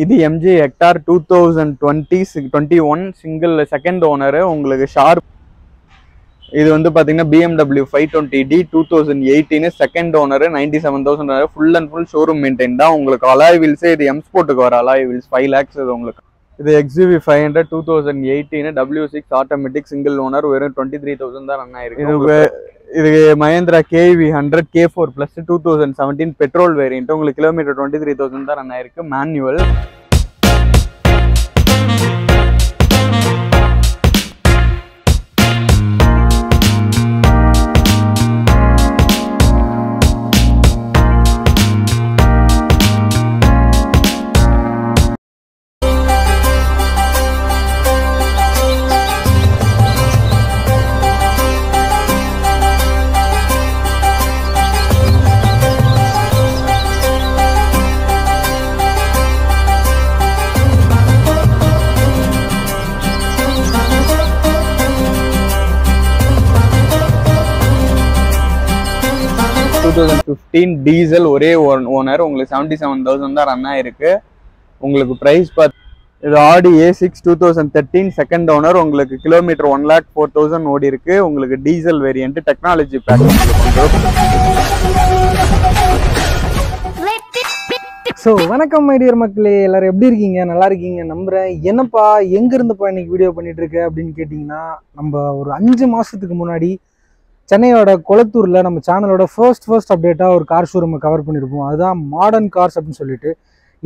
இது MG Hector 2021 single second owner. உங்களுக்கு sharp இது வந்து பாத்தீங்கன்னா BMW 520D 2018 second owner 97,000 full and full showroom maintain தான். உங்களுக்கு அலாய் வீல்ஸ் இது M ஸ்போர்ட்டுக்கு வர அலாய் வீல்ஸ் 5 lakhs இது உங்களுக்கு. இது XUV 500 2018 W6 automatic single owner வெறும் 23,000 தான் ரன் ஆயிருக்கு. இது Mahindra KV 100 K4 Plus 2017 petrol variant. உங்களுக்கு கிலோமீட்டர் 23,000 தான் ரன் ஆயிருக்கு. மேனுவல். டீசல் ஒரே ஓனர். உங்களுக்கு 77,000 தான் ரன் ஆயிருக்கு. உங்களுக்கு பிரைஸ் பார்த்து இது ஆடி A6 2013 செகண்ட் ஓனர். உங்களுக்கு கிலோமீட்டர் 1,04,000 ஓடி இருக்கு. உங்களுக்கு diesel variant technology pack. So வணக்கம் மை டியர் மக்களே, எல்லாரும் எப்படி இருக்கீங்க? நல்லா இருக்கீங்க நம்புறேன். என்னப்பா எங்க இருந்துப்பா இன்னைக்கு வீடியோ பண்ணிட்டு இருக்க அப்படின்னு கேட்டிங்கன்னா, நம்ம ஒரு 5 மாசத்துக்கு முன்னாடி சென்னையோட கொளத்தூரில் நம்ம சேனலோட ஃபர்ஸ்ட் அப்டேட்டாக ஒரு கார் ஷோரூமை கவர் பண்ணியிருப்போம். அதுதான் மாடர்ன் கார்ஸ் அப்படின்னு சொல்லிட்டு.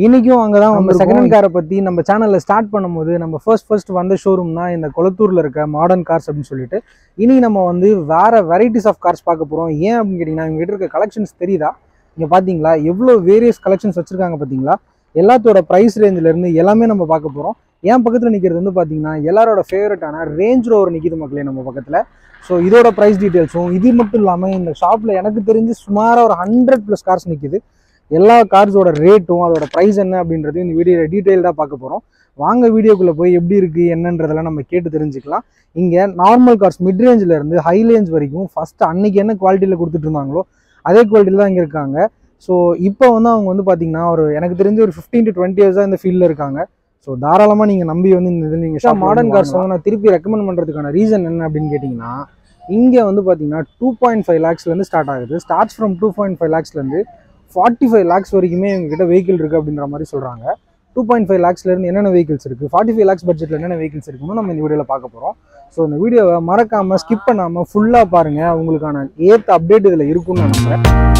இன்றைக்கும் அங்கே தான் நம்ம செகண்ட் ஹேண்ட் காரை பற்றி நம்ம சேனலில் ஸ்டார்ட் பண்ணும்போது நம்ம ஃபர்ஸ்ட் வந்த ஷோரூம் தான் இந்த கொளத்தூரில் இருக்க மாடர்ன் கார்ஸ் அப்படின்னு சொல்லிட்டு. இனி நம்ம வந்து வேறு வெரைட்டிஸ் ஆஃப் கார்ஸ் பார்க்க போகிறோம். ஏன் அப்படின்னு கேட்டிங்கன்னா, இவங்க இருக்க கலெக்ஷன்ஸ் தெரியுதா? இங்கே பார்த்தீங்களா எவ்வளோ வேரியஸ் கலெக்ஷன்ஸ் வச்சுருக்காங்க பார்த்தீங்களா? எல்லாத்தோட ப்ரைஸ் ரேஞ்சிலேருந்து எல்லாமே நம்ம பார்க்க போகிறோம். என் பக்கத்தில் நிற்கிறது வந்து பார்த்தீங்கன்னா எல்லாரோட ஃபேவரட்டான ரேஞ்ச் ரோவர் நிற்கிது மக்களே நம்ம பக்கத்தில். ஸோ இதோட ப்ரைஸ் டீட்டெயில்ஸும் இது மட்டும் இல்லாமல் இந்த ஷாப்பில் எனக்கு தெரிஞ்சு சுமாராக ஒரு 100+ கார்ஸ் நிற்கிது. எல்லா கார்ஸோட ரேட்டும் அதோட ப்ரைஸ் என்ன அப்படின்றது இந்த வீடியோவில் டீட்டெயில்டாக பார்க்க போகிறோம். வாங்க வீடியோக்குள்ளே போய் எப்படி இருக்குது என்னன்றதெல்லாம் நம்ம கேட்டு தெரிஞ்சுக்கலாம். இங்கே நார்மல் கார்ஸ் மிட் ரேஞ்சிலேருந்து ஹை ரேஞ்ச் வரைக்கும் ஃபஸ்ட்டு அன்றைக்கி என்ன குவாலிட்டியில் கொடுத்துட்டு இருந்தாங்களோ அதே குவாலிட்டியில் தான் இங்கே இருக்காங்க. ஸோ இப்போ வந்து அவங்க வந்து பார்த்தீங்கன்னா எனக்கு தெரிஞ்சு ஒரு 15 to 20 years தான் இந்த ஃபீல்டில் இருக்காங்க. ஸோ தாராளமாக நீங்கள் நம்பி வந்து இந்த இதில் நீங்கள் மாடர்ன் கார்ஸ் வந்து நான் திருப்பி ரெக்கமெண்ட் பண்ணுறதுக்கான ரீசன் என்ன அப்படின்னு கேட்டிங்கன்னா, இங்கே வந்து பார்த்தீங்கன்னா 2.5 lakhsலேருந்து ஸ்டார்ட் ஆகுது. ஸ்டார்ட்ஸ் ஃப்ரம் 2.5 lakhsலேருந்து 45 lakhs வரைக்குமே எங்ககிட்ட வெஹிக்கிள் இருக்குது அப்படின்ற மாதிரி சொல்கிறாங்க. 2.5 lakhsலேருந்து என்னென்ன வெஹிக்கிள்ஸ் இருக்குது, 45 lakhs பட்ஜெட்டில் என்னென்ன வெஹிக்கிள்ஸ் இருக்குன்னு நம்ம இந்த வீடியோவில் பார்க்க போகிறோம். ஸோ இந்த வீடியோவை மறக்காமல் ஸ்கிப் பண்ணாமல் ஃபுல்லாக பாருங்கள். உங்களுக்கான ஏற்ற அப்டேட் இதில் இருக்குன்னு நான் நம்புகிறேன்.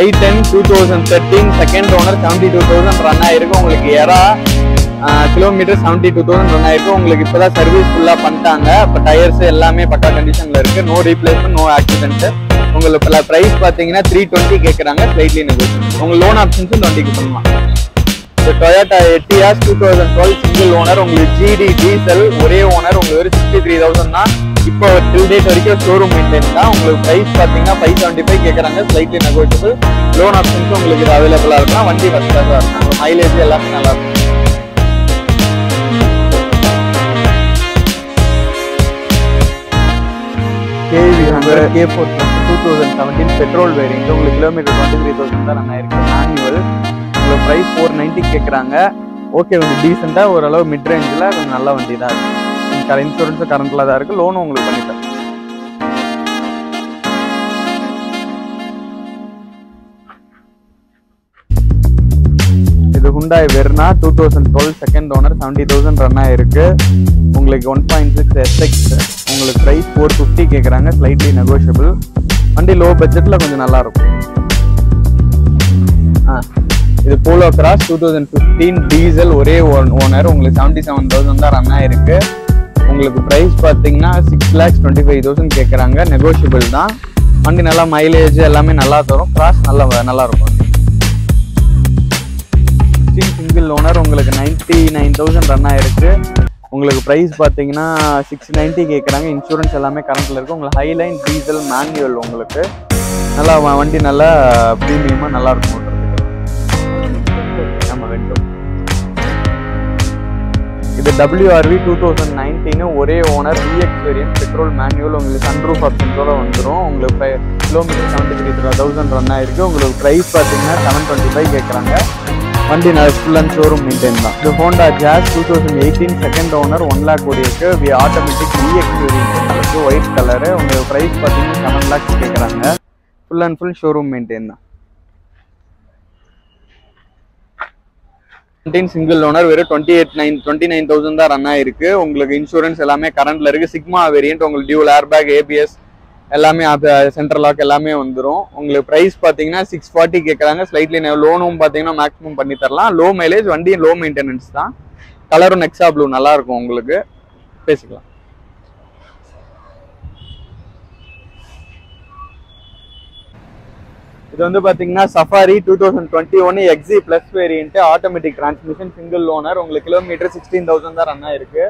i10 2013 செகண்ட் ஓனர் 72,000 ரன் ஆயிருக்கு. உங்களுக்கு எரா கிலோமீட்டர் 72,000 ரன் ஆயிருக்கு. உங்களுக்கு இப்போதான் சர்வீஸ் ஃபுல்லாக பண்ணிட்டாங்க. இப்போ டயர்ஸ் எல்லாமே பக்கா கண்டிஷனில் இருக்குது. No replacement, no accident. உங்களுக்கு ப்ரைஸ் பார்த்தீங்கன்னா 320 கேட்குறாங்க. Slightly negotiable. உங்கள் லோன் ஆப்ஷன்ஸும் 20க்கு பண்ணலாம். இப்போ டொயோட்டா எட்டியாஸ் 2012 சிங்கிள் ஓனர். உங்களுக்கு GD டீசல் ஒரே ஓனர். உங்களுக்கு ஒரு 63,000 தான். இப்போ டில் டேட் வரைக்கும் ஷோரூம் மெயின்டைன் தான். உங்களுக்கு ப்ரைஸ் பார்த்தீங்கன்னா 575 கேட்குறாங்க. Slightly negotiable. லோன் ஆப்ஷன்ஸும் உங்களுக்கு இது அவைலபிளாக இருக்கலாம். வண்டி ஃபஸ்ட் கிளாஸாக இருக்கும். மைலேஜ் எல்லாமே நல்லா இருக்கும். KV 100 K4 2017 petrol variant. உங்களுக்கு கிலோமீட்டர் 23,000 தான் ரன் ஆயிருக்கு. மேனுவல். உங்களுக்கு ப்ரைஸ் 490 கேட்குறாங்க. ஓகே, வந்து டீசெண்டாக ஓரளவு மிட் ரேஞ்சில் கொஞ்சம் நல்ல வண்டி தான் இருக்குது. இன்சூரன்ஸும் கரண்ட்டில் தான் இருக்குது. லோனும் உங்களுக்கு பண்ணிட்டேன். இது Hyundai Verna 2012 second owner 70,000 run ஆயிருக்கு. உங்களுக்கு 1.6 SX. உங்களுக்கு ப்ரைஸ் 450 கேட்குறாங்க. Slightly negotiable. வண்டி லோ பட்ஜெட்ல கொஞ்சம் நல்லா இருக்கும். இது போலோ கிராஸ் 2015 டீசல், ஒரே ஓனர். உங்களுக்கு 77,000 தான் ரன் ஆயிருக்கு. உங்களுக்கு பிரைஸ் பார்த்தீங்கன்னா 6,25,000 கேட்குறாங்க. நெகோஷியபிள் தான். வண்டி நல்லா மைலேஜ் எல்லாமே நல்லா தரும். கிராஸ் நல்லா இருக்கும். சிங்கிள் ஓனர், உங்களுக்கு 99,000 ரன் ஆயிருக்கு. உங்களுக்கு ப்ரைஸ் பார்த்தீங்கன்னா 690 கேட்குறாங்க. இன்சூரன்ஸ் எல்லாமே கரண்ட்டில் இருக்குது. உங்களுக்கு ஹைலைன் டீசல் மேனுவல். உங்களுக்கு நல்லா வண்டி நல்லா ப்ரீமியமாக நல்லா இருக்கும். நம்ம வேண்டும். இது WRV 2019 ஒரே owner, VX variant, petrol manual. உங்களுக்கு சன்ரூஃப் ஆப்ஷன்ஸோட வந்துடும். உங்களுக்கு கிலோமீட்டர் 73,000 ரன் ஆயிருக்கு. உங்களுக்கு ப்ரைஸ் பார்த்தீங்கன்னா 725 கேட்குறாங்க. வண்டி ஃபுல் அண்ட் ஷோரூம் மெயின்டைன் தான். இது Honda Jazz 2018 second owner, 1 lakh ஓடி இருக்கு. ஆட்டோமேட்டிக் VX வேரியன்ட் உங்களுக்கு ஒயிட் கலரு. உங்களுக்கு ப்ரைஸ் பார்த்தீங்கன்னா 7 lakhs கேட்குறாங்க. Full and full showroom maintain தான். சிங்கிள் ஓனர், வெறும் 29,000 தான் ரன் ஆயிருக்கு. உங்களுக்கு இன்சூரன்ஸ் எல்லாமே கரண்ட்ல இருக்கு. சிக்மா வேரியன்ட், உங்களுக்கு டியூல் ஏர்பேக், ABS எல்லாமே சென்ட்ரல் லாக் எல்லாமே வந்துடும். உங்களுக்கு ப்ரைஸ் பார்த்தீங்கன்னா 640 கேட்குறாங்க. ஸ்லைட்லி லோனும் பார்த்தீங்கன்னா மேக்ஸிமம் பண்ணி தரலாம். லோ மைலேஜ் வண்டி, லோ மெயின்டெனன்ஸ் தான். கலரும் நெக்ஸா ப்ளூ நல்லா இருக்கும். உங்களுக்கு பேசிக்கலாம். இது வந்து பார்த்தீங்கன்னா safari 2021 XE Plus variant, automatic transmission, single owner. உங்களுக்கு கிலோமீட்டர் 16,000 தான் ரன் ஆயிருக்கு.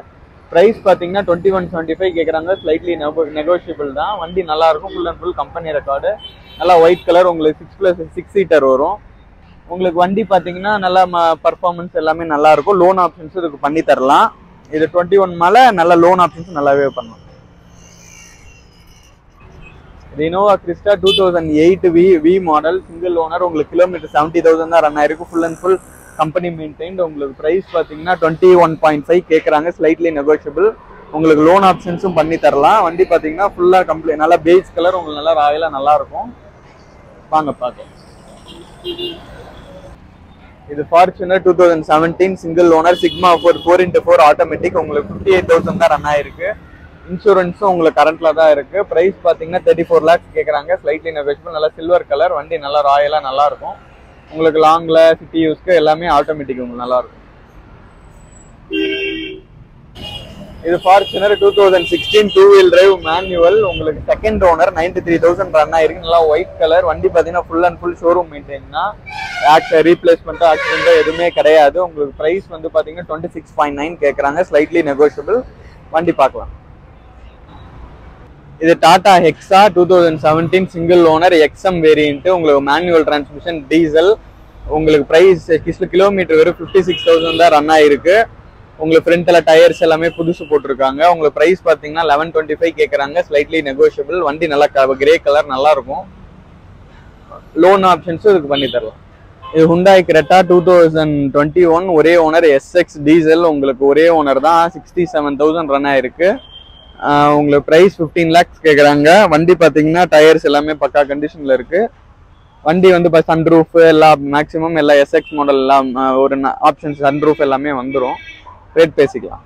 ப்ரைஸ் பார்த்தீங்கன்னா 2175 கேட்குறாங்க. ஸ்லைட்லி நெகோஷியபிள் தான். வண்டி நல்லா இருக்கும். Full and full company record. நல்லா ஒயிட் கலர். உங்களுக்கு 6+6 சீட்டர் வரும். உங்களுக்கு வண்டி பார்த்தீங்கன்னா நல்லா பர்ஃபார்மன்ஸ் எல்லாமே நல்லா இருக்கும். லோன் ஆப்ஷன்ஸ் இதுக்கு பண்ணி தரலாம். இது 21 மேலே நல்ல லோன் ஆப்ஷன்ஸ் நல்லாவே பண்ணலாம். Innova Crysta 2008 V model, single owner. உங்களுக்கு கிலோமீட்டர் 70,000 தான் ரன் ஆயிருக்கு. Full and full company maintained. உங்களுக்கு ப்ரைஸ் பார்த்தீங்கன்னா 21.5 கேட்குறாங்க. Slightly negotiable. உங்களுக்கு லோன் ஆப்ஷன்ஸும் பண்ணி தரலாம். வண்டி பார்த்தீங்கன்னா ஃபுல்லாக கம்ப்ளீட் நல்லா பேஸ் கலர். உங்களுக்கு நல்லா ராயலாக நல்லா இருக்கும். வாங்க பார்க்கலாம். இது Fortuner 2017 single owner, sigma 4x4 automatic. உங்களுக்கு 58,000 தான் ரன் ஆயிருக்கு. இன்சூரன்ஸும் உங்களுக்கு கரண்ட்ல தான் இருக்கு. பிரைஸ் பார்த்தீங்கன்னா 34 lakhs கேட்குறாங்க. Slightly negotiable. நல்லா சில்வர் கலர். வண்டி நல்லா ராயலா நல்லா இருக்கும். உங்களுக்கு லாங்ல சிட்டி யூஸ்க்கு எல்லாமே ஆட்டோமேட்டிக் உங்களுக்கு நல்லா இருக்கும். இது Fortuner 2016 two wheel drive manual. உங்களுக்கு செகண்ட் ஓனர், 93,000 ரன் ஆயிருக்கு. நல்லா ஒயிட் கலர். வண்டி பார்த்தீங்கன்னா full and full showroom maintain தான். ரீப்ளேஸ்மெண்ட்டோ ஆக்சிடென்ட்டோ எதுவுமே கிடையாது. உங்களுக்கு ப்ரைஸ் வந்து பார்த்தீங்கன்னா 26.9 கேட்குறாங்க. Slightly negotiable. வண்டி பார்க்கலாம். இது Tata hexa 2017 single owner, XM variant. உங்களுக்கு மேனுவல் டிரான்ஸ்மிஷன், டீசல். உங்களுக்கு ப்ரைஸ் கிலோமீட்டர் வெறும் 56,000 தான் ரன் ஆயிருக்கு. உங்களுக்கு ஃப்ரண்ட்ல டயர்ஸ் எல்லாமே புதுசு போட்டிருக்காங்க. உங்களுக்கு ப்ரைஸ் பார்த்தீங்கன்னா 1125 கேட்குறாங்க. Slightly negotiable. வண்டி நல்லா கிரே கலர் நல்லா இருக்கும். லோன் ஆப்ஷன்ஸும் இதுக்கு பண்ணி தரலாம். இது ஹுண்டாய் கிரெட்டா 2021 ஒரே ஓனர், SX டீசல். உங்களுக்கு ஒரே ஓனர் தான். 67,000 ரன் ஆயிருக்கு. உங்களுக்கு ப்ரைஸ் 15 lakhs கேட்குறாங்க. வண்டி பார்த்தீங்கன்னா டயர்ஸ் எல்லாமே பக்கா கண்டிஷனில் இருக்கு. வண்டி வந்து இப்போ சன்ரூஃப் எல்லாம் மேக்ஸிமம் எல்லா SX மாடல் எல்லாம் ஒரு ஆப்ஷன்ஸ் சன்ரூஃப் எல்லாமே வந்துடும். ரேட் பேசிக்கலாம்.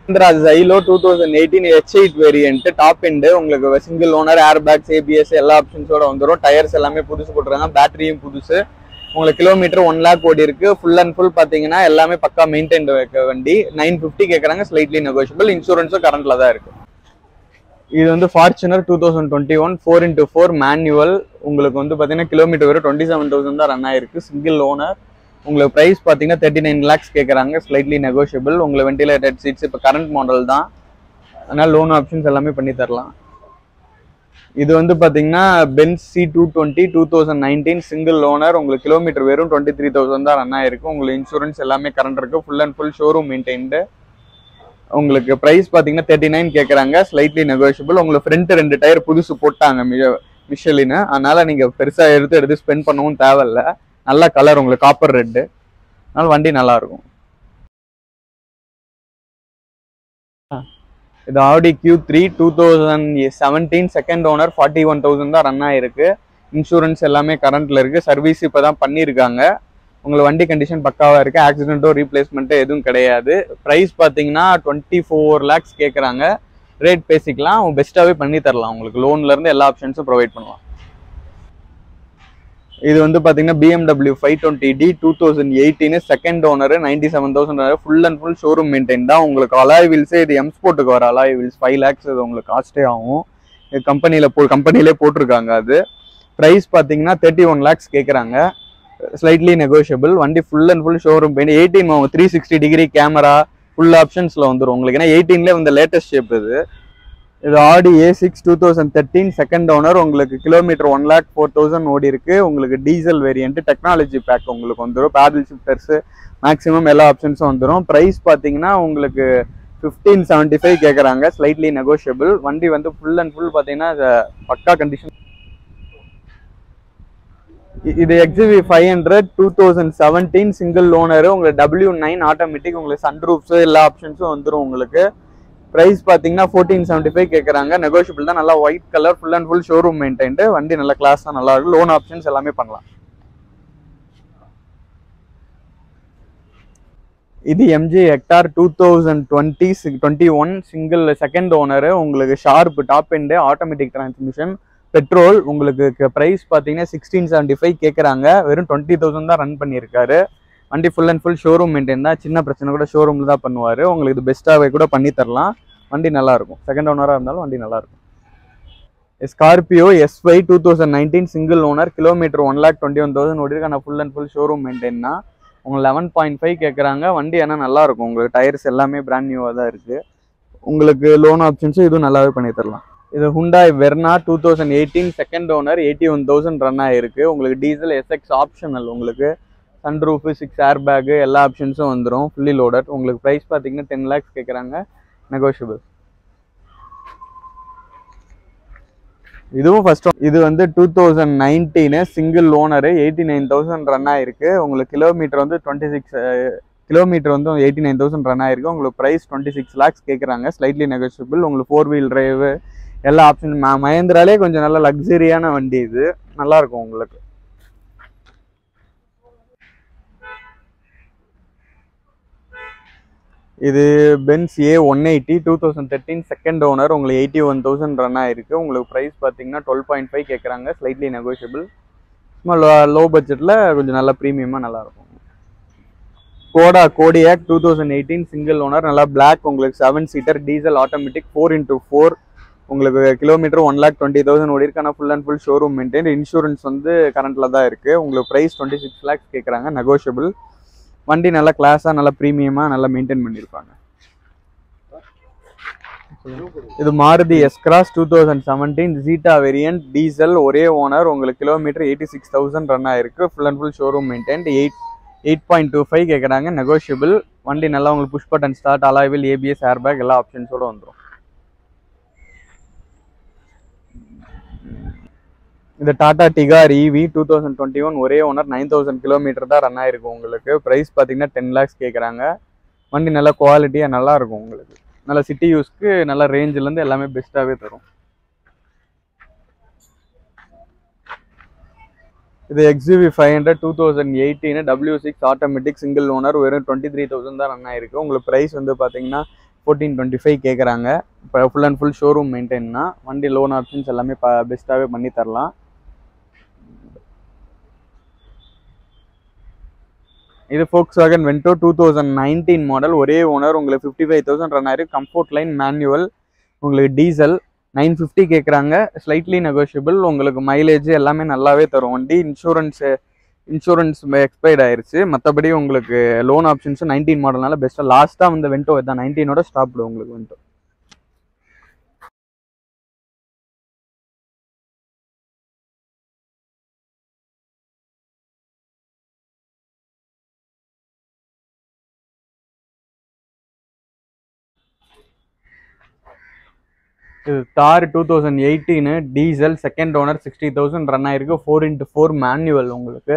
Mahindra Xylo 2018 H8 variant, top end. உங்களுக்கு single owner, air bags, ABS எல்லா ஆப்ஷன்ஸோட வந்துடும். டயர்ஸ் எல்லாமே புதுசு போட்டுருக்காங்க. பேட்டரியும் புதுசு. உங்களுக்கு கிலோமீட்டர் 1 lakh ஓடி இருக்கு. ஃபுல் அண்ட் ஃபுல் பார்த்தீங்கன்னா எல்லாமே பக்கா மெயின்டைன் வண்டி. 950 கேட்குறாங்க. Slightly negotiable. இன்சூரன்ஸும் கரண்ட்ல தான் இருக்கு. இது வந்து ஃபார்ச்சுனர் 2021 4x4 மேனுவல். உங்களுக்கு வந்து பார்த்தீங்கன்னா கிலோமீட்டர் வெறும் 27,000 தான் ரன் ஆயிருக்கு. Single owner. உங்களுக்கு ப்ரைஸ் பார்த்தீங்கன்னா 39 lakhs கேட்குறாங்க. Slightly negotiable. உங்களுக்கு வெண்டிலேட்டட் சீட்ஸ் இப்போ கரண்ட் மாடல் தான். அதனால லோன் ஆப்ஷன்ஸ் எல்லாமே பண்ணி தரலாம். இது வந்து பார்த்தீங்கன்னா பென்ஸ் C220 2019 சிங்கிள் ஓனர். உங்களுக்கு கிலோமீட்டர் வெறும் 23,000 தான் ரன் ஆயிருக்கு. உங்களுக்கு இன்சூரன்ஸ் எல்லாமே கரண்ட் இருக்கு. Full and full showroom maintained. உங்களுக்கு ப்ரைஸ் பார்த்தீங்கன்னா 39 கேட்குறாங்க. Slightly negotiable. உங்களுக்கு ஃப்ரண்ட் 2 டயர் புதுசு போட்டாங்க மிஷலின்னு. அதனால நீங்கள் பெருசாக எடுத்து ஸ்பெண்ட் பண்ணவும் தேவையில்லை. நல்ல கலர். உங்களுக்கு காப்பர் ரெட்டு. அதனால வண்டி நல்லா இருக்கும். இது ஆடி Q3 2017 செகண்ட் ஓனர், 41,000 தான் ரன் ஆயிருக்கு. இன்சூரன்ஸ் எல்லாமே கரண்ட்ல இருக்கு. சர்வீஸ் இப்போ தான் பண்ணியிருக்காங்க. உங்களுக்கு வண்டி கண்டிஷன் பக்காவாக இருக்குது. ஆக்சிடென்ட்டோ ரீப்ளேஸ்மெண்ட்டோ எதுவும் கிடையாது. ப்ரைஸ் பார்த்தீங்கன்னா 24 lakhs கேட்குறாங்க. ரேட் பேசிக்கலாம், பெஸ்ட்டாகவே பண்ணி தரலாம். உங்களுக்கு லோன்லேருந்து எல்லா ஆப்ஷன்ஸும் ப்ரொவைட் பண்ணலாம். இது வந்து பார்த்தீங்கன்னா BMW 520D 2018 second owner, 97,000 full and full showroom maintain தான். உங்களுக்கு அலாய் வீல்ஸே இது எம் ஸ்போர்ட்டுக்கு வர அலாய் வீல்ஸ் 5 lakhs இது உங்களுக்கு காஸ்ட்டே ஆகும். இது கம்பெனிலே போட்டிருக்காங்க. அது ப்ரைஸ் பார்த்தீங்கன்னா 31 lakhs கேட்குறாங்க, ஸ்லைட்லி நெகோஷியபிள். வண்டி full and full showroom paint 18 360 degree camera full ஆப்ஷன்ஸில் வந்துடும் உங்களுக்கு. ஏன்னா 18லே வந்து லேட்டஸ்ட் ஷேப் இது ஆடி A6 2013 செகண்ட் ஓனர். உங்களுக்கு கிலோமீட்டர் 1,04,000 ஓடி இருக்கு. உங்களுக்கு டீசல் வேரியன்ட், டெக்னாலஜி பேக் உங்களுக்கு வந்துடும். பேடல் ஷிஃப்டர்ஸ் மேக்ஸிமம் எல்லா ஆப்ஷன்ஸும் வந்துடும். ப்ரைஸ் பார்த்தீங்கன்னா உங்களுக்கு 1575 கேட்குறாங்க, ஸ்லைட்லி நெகோஷியபிள். வண்டி வந்து ஃபுல் அண்ட் ஃபுல் பார்த்தீங்கன்னா பக்கா கண்டிஷன். இது XUV 500 2017 சிங்கிள் ஓனர். உங்களுக்கு W9 ஆட்டோமேட்டிக், உங்களுக்கு சன்ரூஃப்ஸ் எல்லா ஆப்ஷன்ஸும் வந்துடும் உங்களுக்கு. ப்ரைஸ் பார்த்தீங்கன்னா 1475 கேட்குறாங்க, நெகோஷியபிள் தான். நல்லா white colour, full and full showroom maintained. வண்டி நல்ல கிளாஸாக நல்லா இருக்கும். லோன் ஆப்ஷன்ஸ் எல்லாமே பண்ணலாம். இது MG Hector 2021 single second owner. உங்களுக்கு sharp top end, automatic transmission, petrol. உங்களுக்கு ப்ரைஸ் பார்த்தீங்கன்னா 1675 கேட்குறாங்க. வெறும் 20,000 தான் ரன் பண்ணியிருக்காரு. வண்டி full and full showroom maintain தான். சின்ன பிரச்சனை கூட ஷோரூமில் தான் பண்ணுவார். உங்களுக்கு இது பெஸ்ட்டாகவே கூட பண்ணி தரலாம். வண்டி நல்லாயிருக்கும். செகண்ட் ஓனராக இருந்தாலும் வண்டி நல்லாயிருக்கும். Scorpio SY 2019 single owner. Kilometre 1,21,000 ஓடிருக்கு. Full and full showroom maintain தான். உங்களுக்கு 11.5 கேட்குறாங்க. வண்டி ஆனால் நல்லாயிருக்கும். உங்களுக்கு டயர்ஸ் எல்லாமே பிராண்ட் நியூவாக தான் இருக்குது. உங்களுக்கு லோன் ஆப்ஷன்ஸும் இதுவும் நல்லாவே பண்ணி தரலாம். இது Hyundai Verna 2018 second owner, 81,000 run ஆகிருக்கு. உங்களுக்கு டீசல் SX ஆப்ஷனல். உங்களுக்கு சன்ரூஃபு, 6 ஏர் பேக்கு எல்லா ஆப்ஷன்ஸும் வந்துடும். Fully loaded. உங்களுக்கு ப்ரைஸ் பார்த்தீங்கன்னா 10 lakhs கேட்குறாங்க, நெகோஷியபிள். இதுவும் ஃபர்ஸ்ட். இது வந்து 2019 சிங்கிள் ஓனர், 89,000 ரன் ஆகிருக்கு. உங்களுக்கு கிலோமீட்டர் வந்து 89,000 ரன் ஆகிருக்கு. உங்களுக்கு ப்ரைஸ் 26 lakhs கேட்குறாங்க, ஸ்லைட்லி நெகோஷியபிள். உங்களுக்கு 4 வீல் டிரைவு எல்லா ஆப்ஷன். மஹேந்திராலே கொஞ்சம் நல்ல லக்ஸரியான வண்டி. இது நல்லாயிருக்கும் உங்களுக்கு. இது பென்ஸ் A180 2013 செகண்ட் ஓனர். உங்களுக்கு 81,000 ரன் ஆகிருக்கு. உங்களுக்கு ப்ரைஸ் பார்த்தீங்கன்னா 12.5 கேட்குறாங்க, ஸ்லைட்லி நெகோஷியபிள். சும்மா லோ பட்ஜெட்டில் கொஞ்சம் நல்ல ப்ரீமியமாக நல்லாயிருக்கும். கோடா கோடியாக் 2018 சிங்கிள் ஓனர். நல்லா பிளாக். உங்களுக்கு 7 சீட்டர் டீசல் ஆட்டோமேட்டிக் 4x4. உங்களுக்கு கிலோமீட்டர் 1,20,000 ஓடி இருக்கு. ஆனால் full and full showroom maintain. Insurance வந்து கரண்ட்டில் தான் இருக்குது. உங்களுக்கு ப்ரைஸ் 26 lakhs கேட்குறாங்க, நெகோஷியபிள். வண்டி நல்லா கிளாஸாக நல்லா ப்ரீமியமாக நல்லா மெயின்டைன் பண்ணியிருப்பாங்க. இது Maruti S-Cross 2017 Zeta variant diesel, ஒரே ஓனர். உங்களுக்கு கிலோமீட்டர் 86,000 ரன் ஆயிருக்கு. Full and full showroom maintain. 8.25 கேட்குறாங்க, நெகோஷியபிள். வண்டி நல்லா உங்களுக்கு push button start, alloy wheel, ABS, air bag எல்லா ஆப்ஷன்ஸோடு வந்துடும். இந்த டாடா டிகார் EV 2021 ஒரே ஓனர், 9,000 கிலோமீட்டர் தான் ரன் ஆயிருக்கு. உங்களுக்கு ப்ரைஸ் பார்த்தீங்கன்னா 10 lakhs கேட்குறாங்க. வண்டி நல்லா குவாலிட்டியாக நல்லாயிருக்கும். உங்களுக்கு நல்ல சிட்டி யூஸ்க்கு நல்ல ரேஞ்சிலேருந்து எல்லாமே பெஸ்ட்டாகவே தரும். இது XUV 500 2018 W6 automatic single owner. வெறும் 23,000 தான் ரன் ஆயிருக்கு. உங்களுக்கு ப்ரைஸ் வந்து பார்த்தீங்கன்னா 1425 கேட்குறாங்க. இப்போ ஃபுல் அண்ட் ஃபுல் ஷோரூம் மெயின்டைன்னா. வண்டி லோன் ஆப்ஷன்ஸ் எல்லாமே பெஸ்ட்டாகவே பண்ணி தரலாம். இது Volkswagen Vento 2019 மாடல், ஒரே ஓனர். உங்களுக்கு 55,000 ரன் ஆயிருக்கு. Comfort line manual. உங்களுக்கு டீசல் 950 கேட்குறாங்க, ஸ்லைட்லி நெகோஷியபிள். உங்களுக்கு மைலேஜ் எல்லாமே நல்லாவே தரும் வண்டி. இன்சூரன்ஸ் எக்ஸ்பைர்ட் ஆயிருச்சு. மற்றபடி உங்களுக்கு லோன் ஆப்ஷன்ஸும் 19 மாடல்னால பெஸ்ட்டாக. லாஸ்ட்டாக வந்து வென்டோ தான் 19ஓட ஸ்டாப்டு உங்களுக்கு வென்டோ. இது தார் 2018 டீசல் செகண்ட் ஓனர், 60,000 ரன் ஆயிருக்கு. 4x4 manual. உங்களுக்கு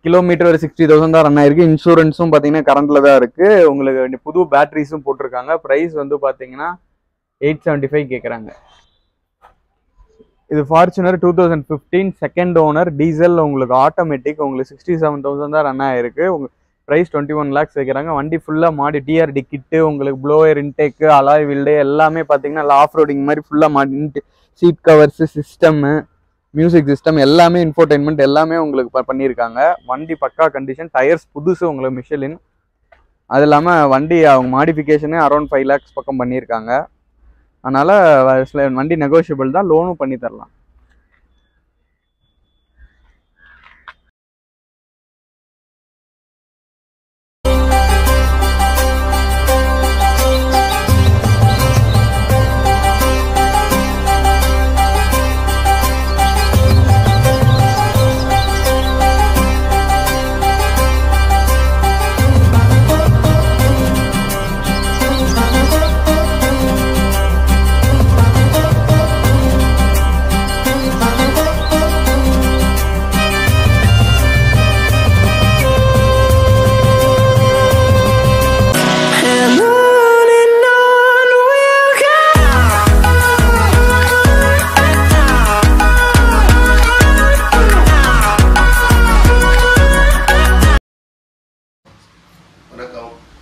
கிலோமீட்டர் ஒரு 60,000 தான் ரன் ஆயிருக்கு. இன்சூரன்ஸும் பார்த்தீங்கன்னா கரண்ட்டில் தான் இருக்குது. உங்களுக்கு புது பேட்டரிஸும் போட்டிருக்காங்க. ப்ரைஸ் வந்து பார்த்தீங்கன்னா 875 கேட்குறாங்க. இது ஃபார்ச்சுனர் 2015 செகண்ட் ஓனர் டீசல். உங்களுக்கு ஆட்டோமேட்டிக். உங்களுக்கு 67,000 தான் ரன் ஆயிருக்கு. ப்ரைஸ் 21 lakhs வைக்கிறாங்க. வண்டி ஃபுல்லாக மாடி டிஆர்டி கிட்டு, உங்களுக்கு ப்ளோயர் இன்டேக்கு, அலாய் வீல்டு எல்லாமே பார்த்தீங்கன்னா ஆஃப் ரோடிங் மாதிரி ஃபுல்லாக மாடி, seat covers, system, music system எல்லாமே, இன்ஃபோர்டைன்மெண்ட் எல்லாமே உங்களுக்கு பண்ணியிருக்காங்க. வண்டி பக்கா கண்டிஷன், டயர்ஸ் புதுசு உங்களுக்கு மிஷலின். அது இல்லாமல் வண்டி அவங்க மாடிஃபிகேஷனே அரௌண்ட் 5 lakhs பக்கம் பண்ணியிருக்காங்க. அதனால் வண்டி நெகோஷியபிள் தான், லோனும் பண்ணி தரலாம்.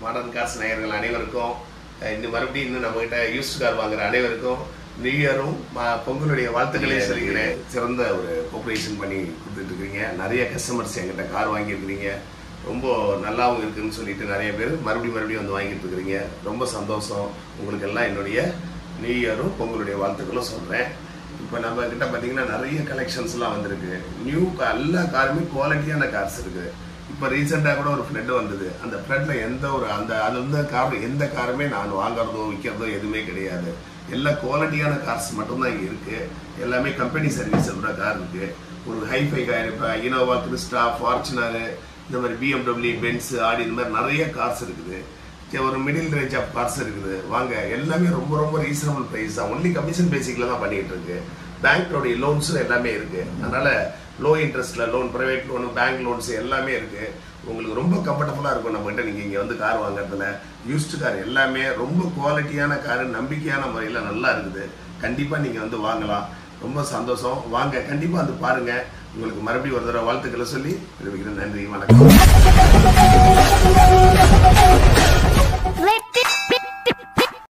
மாடர்ன் கார்ஸ் நேயர்கள் அனைவருக்கும், இன்னும் மறுபடியும் இன்னும் நம்மகிட்ட யூஸ்ட் கார் வாங்குற அனைவருக்கும் நியூ இயரும் பொங்கலுடைய வாழ்த்துக்களையும் சொல்லிக்கிறேன். சிறந்த ஒரு கோஆப்ரேஷன் பண்ணி கொடுத்துட்டு இருக்கீங்க. நிறைய கஸ்டமர்ஸ் என்கிட்ட கார் வாங்கியிருக்கிறீங்க. ரொம்ப நல்லாவும் இருக்குன்னு சொல்லிட்டு நிறைய பேர் மறுபடியும் வந்து வாங்கிட்டு இருக்கிறீங்க. ரொம்ப சந்தோஷம். உங்களுக்கு எல்லாம் என்னுடைய நியூ இயரும் பொங்கலுடைய வாழ்த்துக்களும் சொல்கிறேன். இப்போ நம்ம கிட்ட பார்த்தீங்கன்னா நிறைய கலெக்ஷன்ஸ்லாம் வந்திருக்கு. நியூ எல்லா காருமே குவாலிட்டியான கார்ஸ் இருக்குது. இப்போ ரீசெண்டாக கூட ஒரு ஃப்ளட் வந்தது. அந்த ஃப்ளட்டில் எந்த காருமே நான் வாங்குறதோ விற்கிறதோ எதுவுமே கிடையாது. எல்லா குவாலிட்டியான கார்ஸ் மட்டும்தான் இங்கே இருக்குது. எல்லாமே கம்பெனி சர்வீஸ் சொல்கிற கார் இருக்குது. ஒரு ஹைஃபை கார், இப்போ இனோவா, கிறிஸ்டா, ஃபார்ச்சுனரு, இந்த மாதிரி BMW, பென்ஸு, ஆடி, இந்த மாதிரி நிறைய கார்ஸ் இருக்குது. ஒரு மிடில் ரேஞ்ச் ஆஃப் கார்ஸ் இருக்குது. வாங்க, எல்லாமே ரொம்ப ரீசனபிள் ப்ரைஸ் தான். ஒன்லி கமிஷன் பேசிக்கில் தான் பண்ணிகிட்டு இருக்கு. பேங்க்கோடைய லோன்ஸும் எல்லாமே இருக்குது. அதனால் லோ இன்ட்ரெஸ்ட்டில் loan, private loan, bank loans எல்லாமே இருக்குது. உங்களுக்கு ரொம்ப கம்ஃபர்டபுளாக இருக்கும் நம்மகிட்ட நீங்கள் இங்கே வந்து கார் வாங்குறதுல. யூஸ்டு கார் எல்லாமே ரொம்ப குவாலிட்டியான காரு, நம்பிக்கையான முறையில் நல்லா இருக்குது. கண்டிப்பாக நீங்கள் வந்து வாங்கலாம். ரொம்ப சந்தோஷம். வாங்க, கண்டிப்பாக வந்து பாருங்கள். உங்களுக்கு மறுபடியும் ஒரு தடவை வாழ்த்துக்களை சொல்லி தெரிவிக்கிறேன். நன்றி, வணக்கம்.